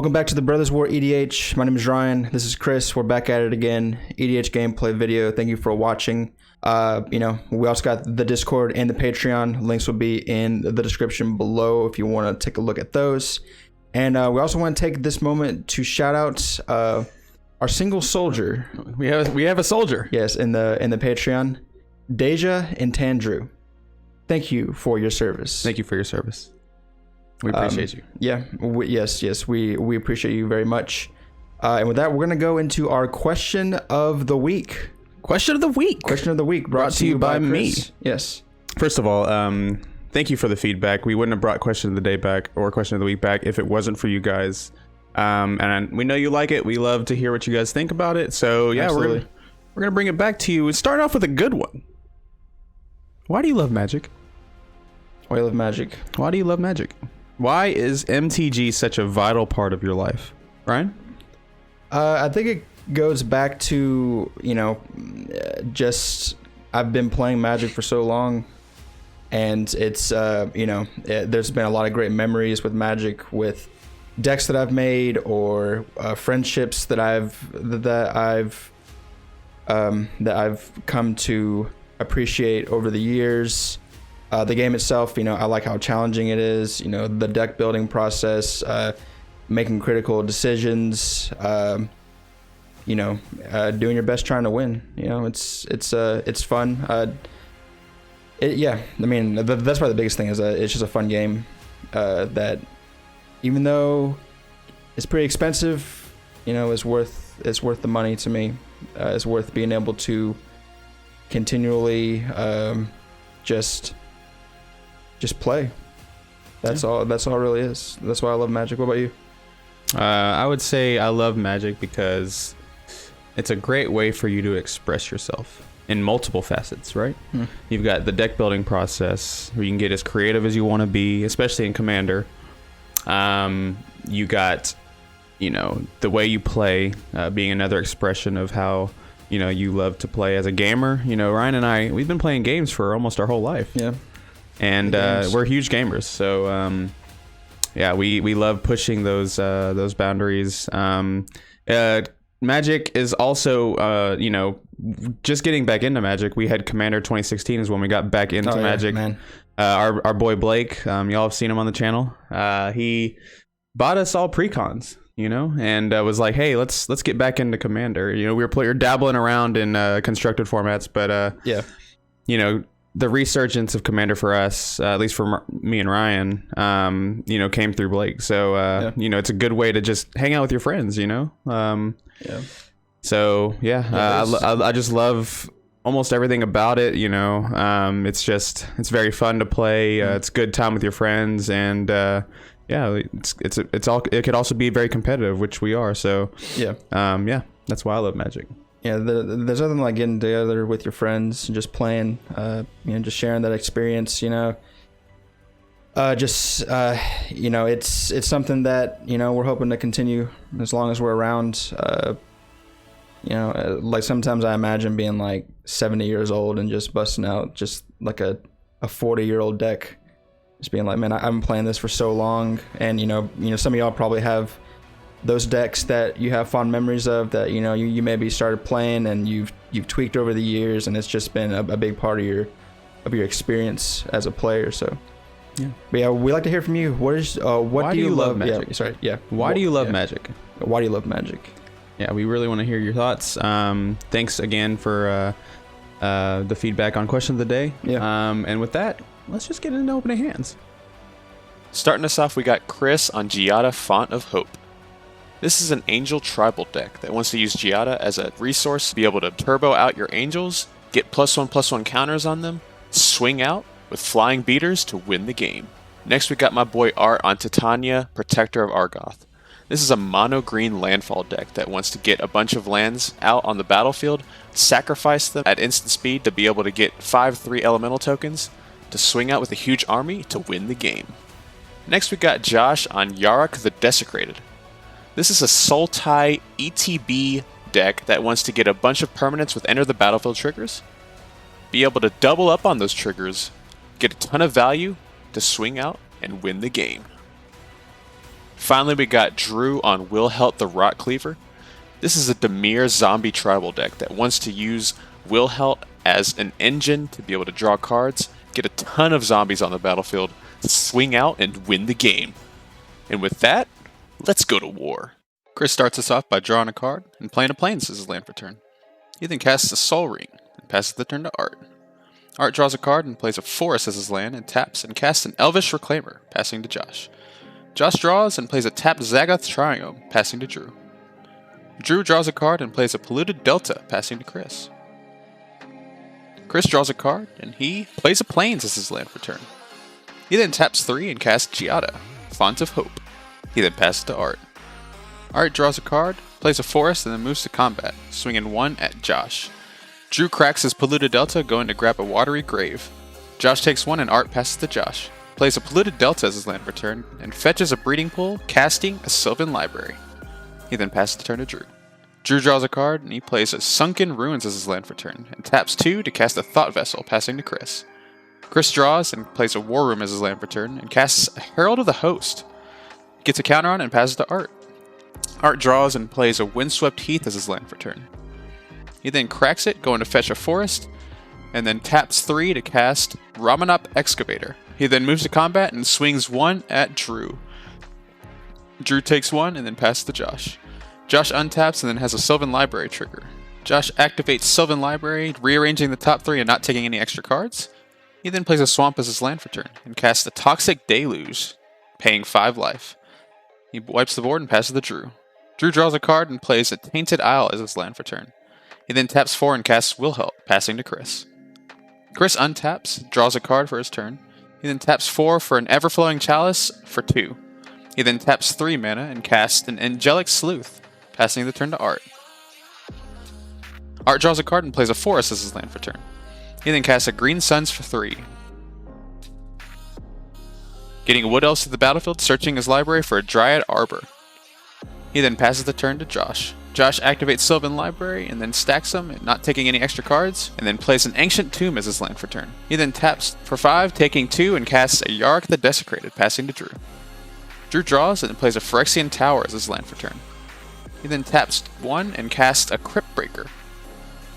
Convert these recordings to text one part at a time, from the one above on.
Welcome back to the Brothers War EDH. My name is Ryan. This is Chris. We're back at it again. EDH gameplay video. Thank you for watching. We also got the Discord and the Patreon. Links will be in the description below if you want to take a look at those. And we also want to take this moment to shout out our single soldier. We have a soldier. Yes, in the Patreon, Deja and Tandrew. Thank you for your service. Thank you for your service. We appreciate you. Yeah. Yes. We appreciate you very much. And with that, we're gonna go into our question of the week. Question of the week Brought to you by me. Yes. First of all, thank you for the feedback. We wouldn't have brought question of the day back or question of the week back if it wasn't for you guys. And we know you like it. We love to hear what you guys think about it. So yeah, Absolutely. we're gonna bring it back to you. We start off with a good one. Why do you love Magic? Why do you love Magic? Why do you love Magic? Why is MTG such a vital part of your life, Ryan? I think it goes back to, just I've been playing Magic for so long, and it's, there's been a lot of great memories with Magic, with decks that I've made or friendships that I've come to appreciate over the years. The game itself, I like how challenging it is, the deck building process, making critical decisions, doing your best trying to win. It's fun. That's probably the biggest thing is it's just a fun game that even though it's pretty expensive, it's worth the money to me. It's worth being able to continually just play. That's all it really is. That's why I love Magic. What about you? I would say I love Magic because it's a great way for you to express yourself in multiple facets, right? You've got the deck building process where you can get as creative as you want to be, especially in Commander. You got, the way you play being another expression of how, you love to play as a gamer. Ryan and I, we've been playing games for almost our whole life. Yeah. And we're huge gamers, so we love pushing those boundaries. Magic is also just getting back into Magic. We had Commander 2016 is when we got back into Magic. Man. Our boy Blake, y'all have seen him on the channel. He bought us all precons, and was like, hey, let's get back into Commander. We were dabbling around in constructed formats, but the resurgence of Commander for us, at least for me and Ryan, came through Blake. So, it's a good way to just hang out with your friends, So, I just love almost everything about it, it's very fun to play. It's a good time with your friends. And, it could also be very competitive, which we are. So, that's why I love Magic. Yeah, there's nothing like getting together with your friends and just playing, just sharing that experience, it's something that, we're hoping to continue as long as we're around. Like sometimes I imagine being like 70 years old and just busting out just like a 40-year-old deck, just being like, man, I've been playing this for so long. And, some of y'all probably have those decks that you have fond memories of that you maybe started playing and you've tweaked over the years, and it's just been a big part of your experience as a player. So we like to hear from you. Why do you love Magic? Why do you love Magic? Why do you love Magic? Yeah, we really want to hear your thoughts. Thanks again for the feedback on question of the day. And with that, let's just get into opening hands. Starting us off, we got Chris on Giada Font of Hope. This is an Angel Tribal deck that wants to use Giada as a resource to be able to turbo out your Angels, get +1/+1 counters on them, swing out with flying beaters to win the game. Next we got my boy Art on Titania, Protector of Argoth. This is a mono-green landfall deck that wants to get a bunch of lands out on the battlefield, sacrifice them at instant speed to be able to get 5/3 elemental tokens, to swing out with a huge army to win the game. Next we got Josh on Yarok the Desecrated. This is a Sultai ETB deck that wants to get a bunch of permanents with Enter the Battlefield triggers, be able to double up on those triggers, get a ton of value to swing out and win the game. Finally, we got Drew on Wilhelt the Rot Cleaver. This is a Dimir zombie tribal deck that wants to use Wilhelt as an engine to be able to draw cards, get a ton of zombies on the battlefield, swing out, and win the game. And with that, let's go to war. Chris starts us off by drawing a card and playing a Plains as his land for turn. He then casts a Soul Ring and passes the turn to Art. Art draws a card and plays a Forest as his land and taps and casts an Elvish Reclaimer, passing to Josh. Josh draws and plays a tapped Zagoth Triome, passing to Drew. Drew draws a card and plays a Polluted Delta, passing to Chris. Chris draws a card and he plays a Plains as his land for turn. He then taps 3 and casts Giada, Font of Hope. He then passes to Art. Art draws a card, plays a Forest, and then moves to combat, swinging 1 at Josh. Drew cracks his Polluted Delta, going to grab a Watery Grave. Josh takes 1 and Art passes to Josh. Plays a Polluted Delta as his land for turn, and fetches a Breeding Pool, casting a Sylvan Library. He then passes the turn to Drew. Drew draws a card, and he plays a Sunken Ruins as his land for turn, and taps 2 to cast a Thought Vessel, passing to Chris. Chris draws and plays a War Room as his land for turn, and casts a Herald of the Host. Gets a counter on and passes to Art. Art draws and plays a Windswept Heath as his land for turn. He then cracks it, going to fetch a Forest, and then taps 3 to cast Ramanop Excavator. He then moves to combat and swings 1 at Drew. Drew takes 1 and then passes to Josh. Josh untaps and then has a Sylvan Library trigger. Josh activates Sylvan Library, rearranging the top 3 and not taking any extra cards. He then plays a Swamp as his land for turn, and casts a Toxic Deluge, paying 5 life. He wipes the board and passes to Drew. Drew draws a card and plays a Tainted Isle as his land for turn. He then taps 4 and casts Wilhelt, passing to Chris. Chris untaps, draws a card for his turn. He then taps 4 for an Everflowing Chalice for 2. He then taps 3 mana and casts an Angelic Sleuth, passing the turn to Art. Art draws a card and plays a Forest as his land for turn. He then casts a Green Suns for 3. Getting Wood Elves to the battlefield, searching his library for a Dryad Arbor. He then passes the turn to Josh. Josh activates Sylvan Library and then stacks them, not taking any extra cards, and then plays an Ancient Tomb as his land for turn. He then taps for 5, taking 2, and casts a Yarok the Desecrated, passing to Drew. Drew draws and then plays a Phyrexian Tower as his land for turn. He then taps 1 and casts a Crypt Breaker.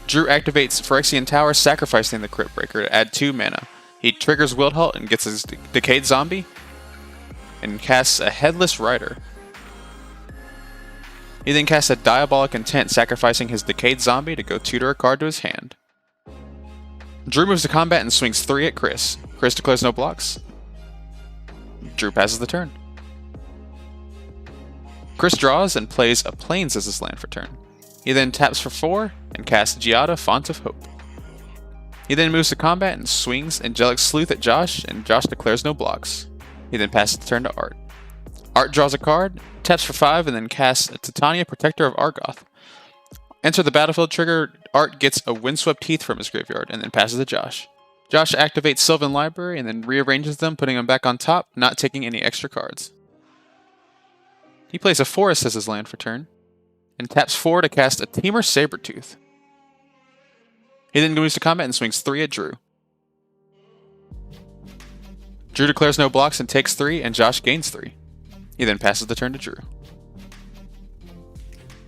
Drew activates Phyrexian Tower, sacrificing the Crypt Breaker to add 2 mana. He triggers Wilhelt and gets his Decayed Zombie, and casts a Headless Rider. He then casts a Diabolic Intent, sacrificing his Decayed Zombie to go tutor a card to his hand. Drew moves to combat and swings 3 at Chris. Chris declares no blocks. Drew passes the turn. Chris draws and plays a Plains as his land for turn. He then taps for 4 and casts Giada, Font of Hope. He then moves to combat and swings Angelic Sleuth at Josh, and Josh declares no blocks. He then passes the turn to Art. Art draws a card, taps for 5, and then casts a Titania, Protector of Argoth. Enter the battlefield trigger, Art gets a Windswept Heath from his graveyard, and then passes to Josh. Josh activates Sylvan Library and then rearranges them, putting them back on top, not taking any extra cards. He plays a Forest as his land for turn, and taps 4 to cast a Temur Sabertooth. He then moves to combat and swings 3 at Drew. Drew declares no blocks and takes 3, and Josh gains 3. He then passes the turn to Drew.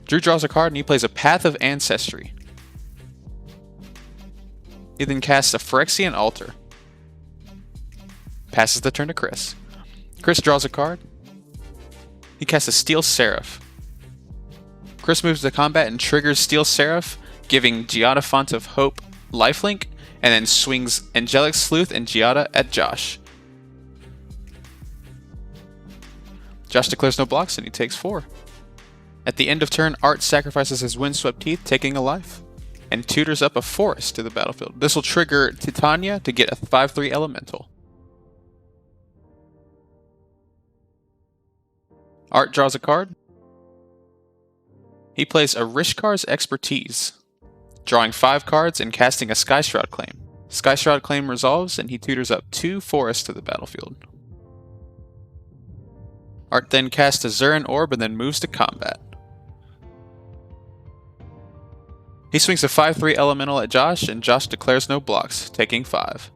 Drew draws a card and he plays a Path of Ancestry. He then casts a Phyrexian Altar. Passes the turn to Chris. Chris draws a card. He casts a Steel Seraph. Chris moves to combat and triggers Steel Seraph, giving Giada, Font of Hope lifelink, and then swings Angelic Sleuth and Giada at Josh. Josh declares no blocks and he takes 4. At the end of turn, Art sacrifices his Windswept Heath, taking a life, and tutors up a Forest to the battlefield. This will trigger Titania to get a 5/3 Elemental. Art draws a card. He plays a Rishkar's Expertise, drawing 5 cards and casting a Skyshroud Claim. Skyshroud Claim resolves and he tutors up 2 Forests to the battlefield. Art then casts a Zurin Orb and then moves to combat. He swings a 5/3 Elemental at Josh, and Josh declares no blocks, taking 5.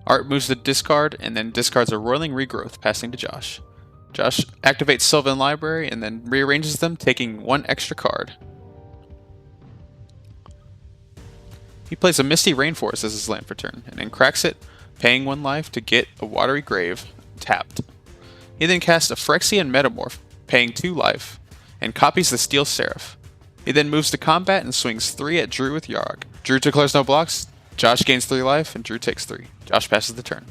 Art moves to discard and then discards a Roiling Regrowth, passing to Josh. Josh activates Sylvan Library and then rearranges them, taking 1 extra card. He plays a Misty Rainforest as his land for turn, and then cracks it, paying 1 life to get a Watery Grave tapped. He then casts a Phyrexian Metamorph, paying 2 life, and copies the Steel Seraph. He then moves to combat and swings 3 at Drew with Yarok. Drew declares no blocks, Josh gains 3 life, and Drew takes 3. Josh passes the turn.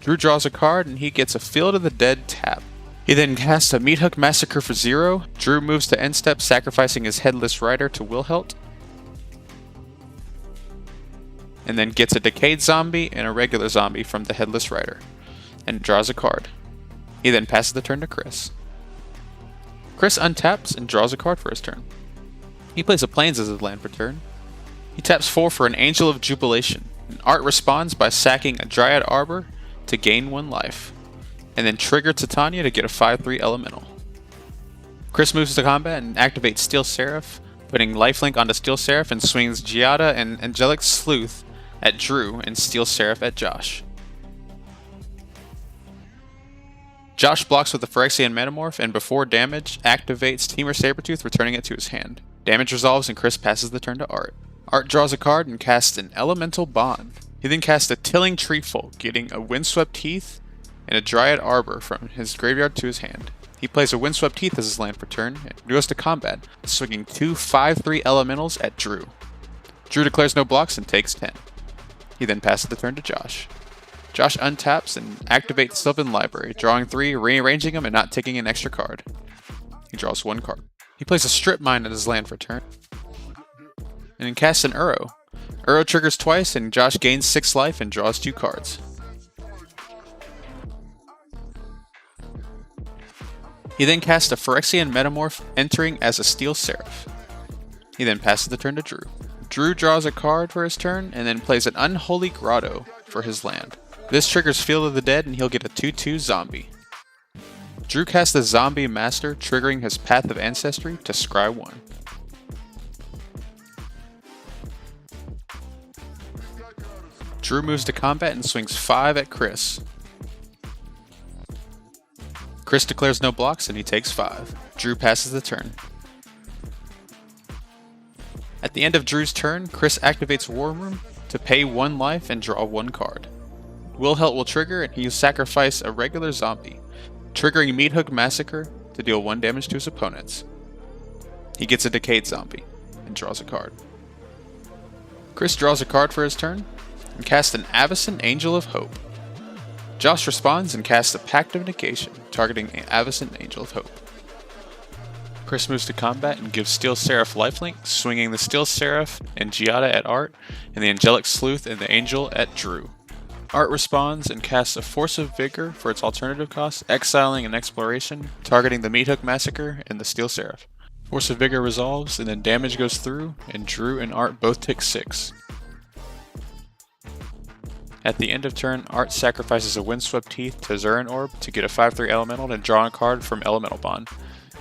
Drew draws a card, and he gets a Field of the Dead tap. He then casts a Meathook Massacre for 0. Drew moves to end step, sacrificing his Headless Rider to Wilhelt, and then gets a Decayed Zombie and a regular zombie from the Headless Rider, and draws a card. He then passes the turn to Chris. Chris untaps and draws a card for his turn. He plays a Plains as his land for turn. He taps 4 for an Angel of Jubilation, and Art responds by sacking a Dryad Arbor to gain 1 life, and then trigger Titania to get a 5/3 elemental. Chris moves to combat and activates Steel Seraph, putting lifelink onto Steel Seraph, and swings Giada and Angelic Sleuth at Drew and Steel Seraph at Josh. Josh blocks with the Phyrexian Metamorph, and before damage, activates Temur Sabertooth, returning it to his hand. Damage resolves, and Chris passes the turn to Art. Art draws a card and casts an Elemental Bond. He then casts a Tilling Treefolk, getting a Windswept Heath and a Dryad Arbor from his graveyard to his hand. He plays a Windswept Heath as his land for turn, and goes to combat, swinging 2 5/3 elementals at Drew. Drew declares no blocks and takes 10. He then passes the turn to Josh. Josh untaps and activates Sylvan Library, drawing 3, rearranging them, and not taking an extra card. He draws 1 card. He plays a Strip Mine at his land for turn, and then casts an Uro. Uro triggers twice, and Josh gains 6 life and draws 2 cards. He then casts a Phyrexian Metamorph, entering as a Steel Seraph. He then passes the turn to Drew. Drew draws a card for his turn, and then plays an Unholy Grotto for his land. This triggers Field of the Dead, and he'll get a 2/2 zombie. Drew casts the Zombie Master, triggering his Path of Ancestry to scry 1. Drew moves to combat and swings 5 at Chris. Chris declares no blocks, and he takes 5. Drew passes the turn. At the end of Drew's turn, Chris activates War Room to pay 1 life and draw 1 card. Wilhelt will trigger, and he'll sacrifice a regular zombie, triggering Meathook Massacre to deal 1 damage to his opponents. He gets a Decayed Zombie and draws a card. Chris draws a card for his turn and casts an Avacyn Angel of Hope. Josh responds and casts a Pact of Negation, targeting Avacyn Angel of Hope. Chris moves to combat and gives Steel Seraph lifelink, swinging the Steel Seraph and Giada at Art, and the Angelic Sleuth and the Angel at Drew. Art responds and casts a Force of Vigor for its alternative cost, exiling an Exploration, targeting the Meathook Massacre and the Steel Seraph. Force of Vigor resolves, and then damage goes through, and Drew and Art both take 6. At the end of turn, Art sacrifices a Windswept Heath to Zurin Orb to get a 5/3 elemental and draw a card from Elemental Bond.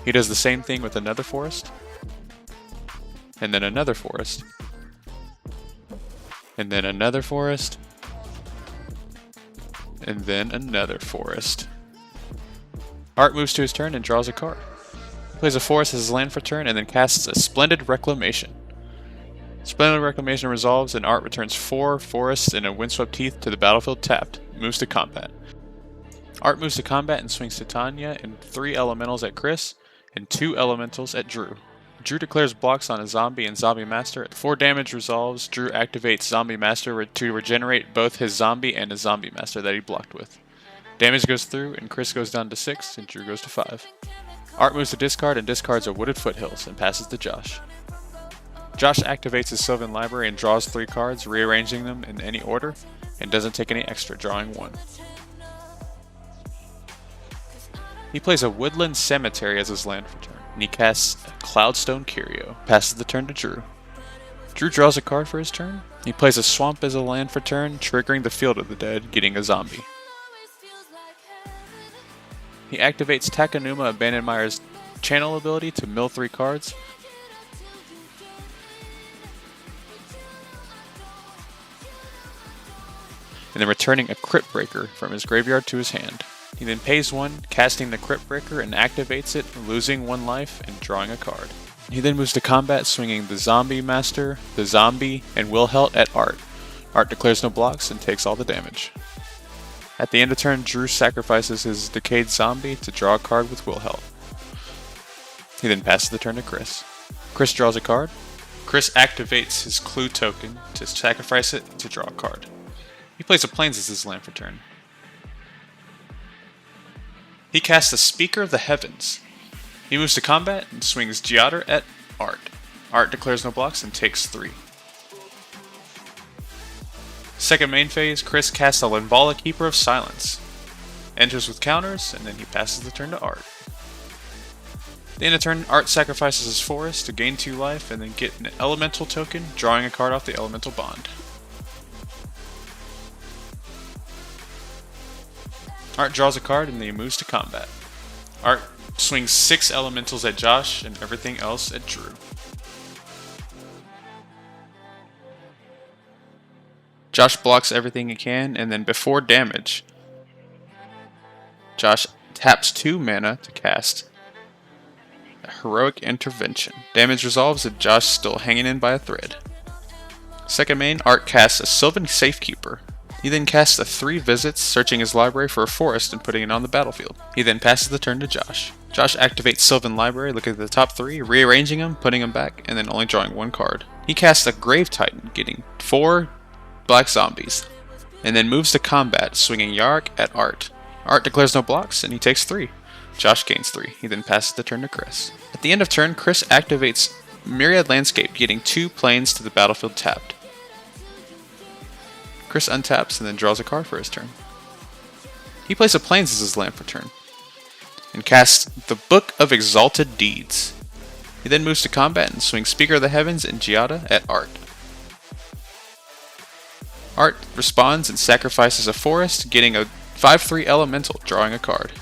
He does the same thing with another forest, and then another forest, and then another forest, and then another forest. Art moves to his turn and draws a card. He plays a forest as his land for turn, and then casts a Splendid Reclamation. Splendid Reclamation resolves, and Art returns 4 forests and a Windswept Heath to the battlefield tapped. Moves to combat. Art moves to combat and swings Titania and 3 elementals at Chris, and 2 elementals at Drew. Drew declares blocks on a zombie and Zombie Master. 4 damage resolves. Drew activates Zombie Master to regenerate both his zombie and his Zombie Master that he blocked with. Damage goes through, and Chris goes down to 6, and Drew goes to 5. Art moves to discard and discards a Wooded Foothills and passes to Josh. Josh activates his Sylvan Library and draws 3 cards, rearranging them in any order, and doesn't take any extra, drawing 1. He plays a Woodland Cemetery as his land for turn, and he casts a Cloudstone Curio. Passes the turn to Drew. Drew draws a card for his turn. He plays a Swamp as a land for turn, triggering the Field of the Dead, getting a zombie. He activates Takanuma Abandonmire's channel ability to mill 3 cards. and then returning a Crypt Breaker from his graveyard to his hand. He then pays 1, casting the Crypt Breaker and activates it, losing 1 life and drawing a card. He then moves to combat, swinging the Zombie Master, the Zombie, and Wilhelt at Art. Art declares no blocks and takes all the damage. At the end of turn, Drew sacrifices his Decayed Zombie to draw a card with Wilhelt. He then passes the turn to Chris. Chris draws a card. Chris activates his Clue token to sacrifice it to draw a card. He plays a Plains as his land for turn. He casts the Speaker of the Heavens. He moves to combat and swings Giada at Art. Art declares no blocks and takes 3. Second main phase, Chris casts a Linvala, Keeper of Silence. Enters with counters, and then he passes the turn to Art. At the end of turn, Art sacrifices his forest to gain 2 life and then get an elemental token, drawing a card off the elemental bond. Art draws a card and then he moves to combat. Art swings 6 elementals at Josh and everything else at Drew. Josh blocks everything he can, and then before damage, Josh taps 2 mana to cast a Heroic Intervention. Damage resolves and Josh still hanging in by a thread. Second main, Art casts a Sylvan Safekeeper. He then casts the 3 visits, searching his library for a forest and putting it on the battlefield. He then passes the turn to Josh. Josh activates Sylvan Library, looking at the top 3, rearranging them, putting them back, and then only drawing 1 card. He casts a Grave Titan, getting 4 black zombies, and then moves to combat, swinging Yarok at Art. Art declares no blocks, and he takes 3. Josh gains 3. He then passes the turn to Chris. At the end of turn, Chris activates Myriad Landscape, getting 2 planes to the battlefield tapped. Chris untaps and then draws a card for his turn. He plays a Plains as his land for turn, and casts the Book of Exalted Deeds. He then moves to combat and swings Speaker of the Heavens and Giada at Art. Art responds and sacrifices a forest, getting a 5/3 elemental, drawing a card,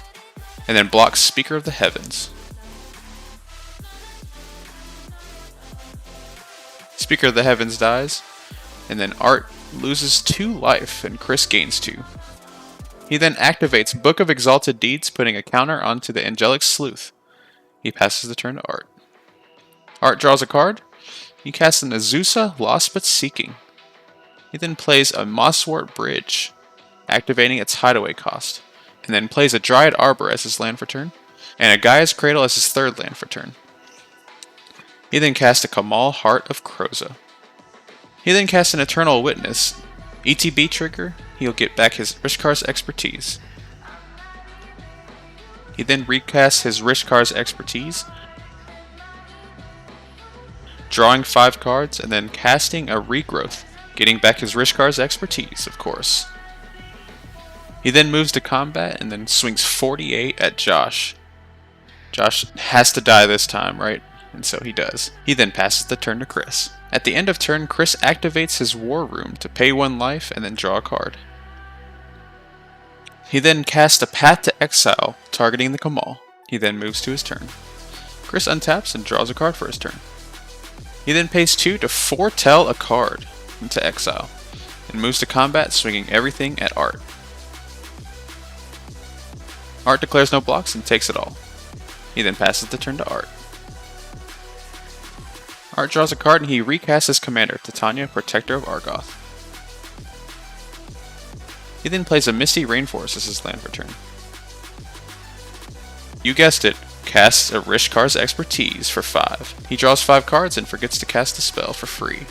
and then blocks Speaker of the Heavens. Speaker of the Heavens dies, and then Art loses 2 life and Chris gains 2. He then activates Book of Exalted Deeds, putting a counter onto the Angelic Sleuth. He passes the turn to Art. Art draws a card. He casts an Azusa, Lost But Seeking. He then plays a Mosswort Bridge, activating its hideaway cost, and then plays a Dryad Arbor as his land for turn, and a Gaia's Cradle as his 3rd land for turn. He then casts a Kamal, Heart of Kroza. He then casts an Eternal Witness. ETB trigger, he'll get back his Rishkar's Expertise. He then recasts his Rishkar's Expertise, drawing 5 cards, and then casting a Regrowth, getting back his Rishkar's Expertise, of course. He then moves to combat and then swings 48 at Josh. Josh has to die this time, right? And so he does. He then passes the turn to Chris. At the end of turn, Chris activates his War Room to pay 1 life and then draw a card. He then casts a Path to Exile, targeting the Kamal. He then moves to his turn. Chris untaps and draws a card for his turn. He then pays 2 to foretell a card into exile, and moves to combat, swinging everything at Art. Art declares no blocks and takes it all. He then passes the turn to Art. Art draws a card and he recasts his commander, Titania, Protector of Argoth. He then plays a Misty Rainforest as his land for turn. You guessed it, casts a Rishkar's Expertise for 5. He draws 5 cards and forgets to cast the spell for free.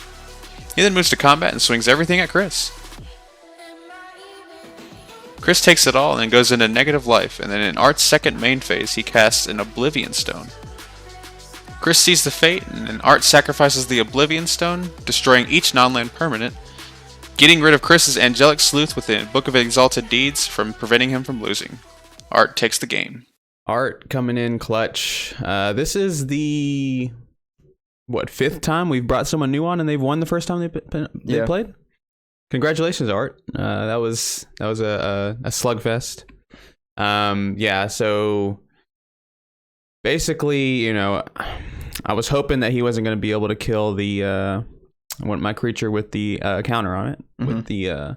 He then moves to combat and swings everything at Chris. Chris takes it all and then goes into negative life, and then in Art's second main phase, he casts an Oblivion Stone. Chris sees the fate, and then Art sacrifices the Oblivion Stone, destroying each non-land permanent, getting rid of Chris's Angelic Sleuth with the Book of Exalted Deeds from preventing him from losing. Art takes the game. Art coming in clutch. This is the 5th time we've brought someone new on and they've won the first time they played? Congratulations, Art. That was a slugfest. So basically, I was hoping that he wasn't going to be able to kill my creature with the counter on it, with the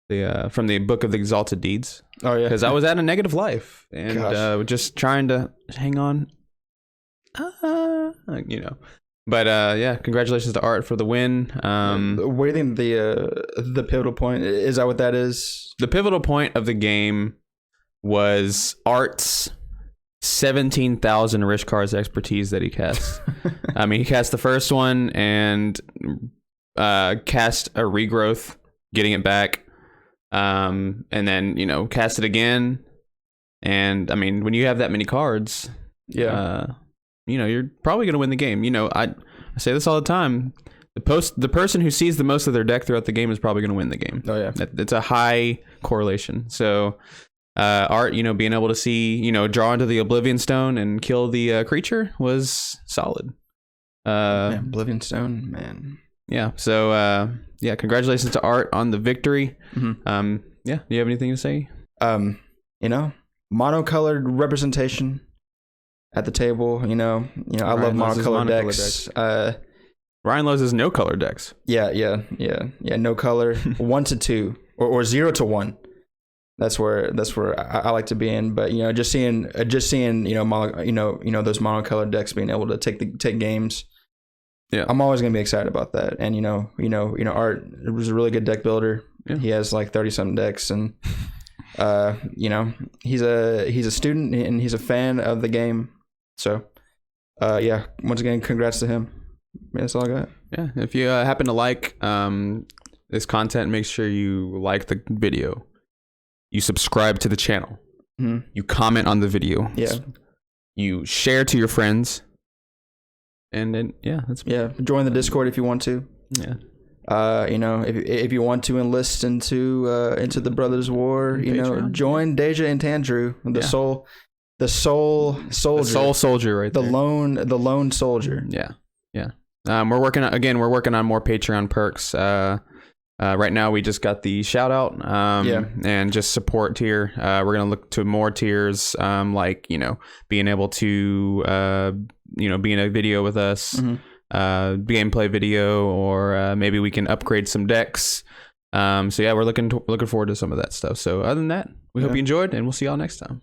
from the Book of the Exalted Deeds. Oh yeah, Because I was at a negative life and just trying to hang on. You know. But yeah, congratulations to Art for the win. what do you think the pivotal point is? That what that is? The pivotal point of the game was Art's 17,000 Rishkar's expertise that he cast. I mean, he cast the first one and cast a regrowth, getting it back, and then cast it again. And I mean, when you have that many cards, you're probably gonna win the game. I say this all the time. The person who sees the most of their deck throughout the game is probably gonna win the game. Oh yeah, it's a high correlation. So. Art, being able to see, draw into the Oblivion Stone and kill the creature was solid. Oblivion Stone, man. Yeah. So, congratulations to Art on the victory. Mm-hmm. Do you have anything to say? Monocolored representation at the table. I love monocolored decks. Ryan loves his no color decks. Yeah. No color, 1 to 2 or 0 to 1. That's where I like to be in. But just seeing those monocolored decks being able to take games. Yeah, I'm always gonna be excited about that. And Art was a really good deck builder. Yeah. He has like 30-something decks, and he's a student and he's a fan of the game. So once again, congrats to him. Yeah, that's all I got. Yeah, if you happen to like this content, make sure you like the video. You subscribe to the channel. Mm-hmm. You comment on the video. Yeah. You share to your friends. And then join the Discord if you want to. Yeah. If you want to enlist into the Brothers War, Patreon. Join Deja and Tandrew, the soul soldier. The soul soldier right there. The lone soldier. Yeah. Yeah. We're working on more Patreon perks. Right now we just got the shout out and just support tier. We're going to look to more tiers, like, being able to, be in a video with us, gameplay video, or maybe we can upgrade some decks. So yeah, we're looking forward to some of that stuff. So other than that, we hope you enjoyed, and we'll see y'all next time.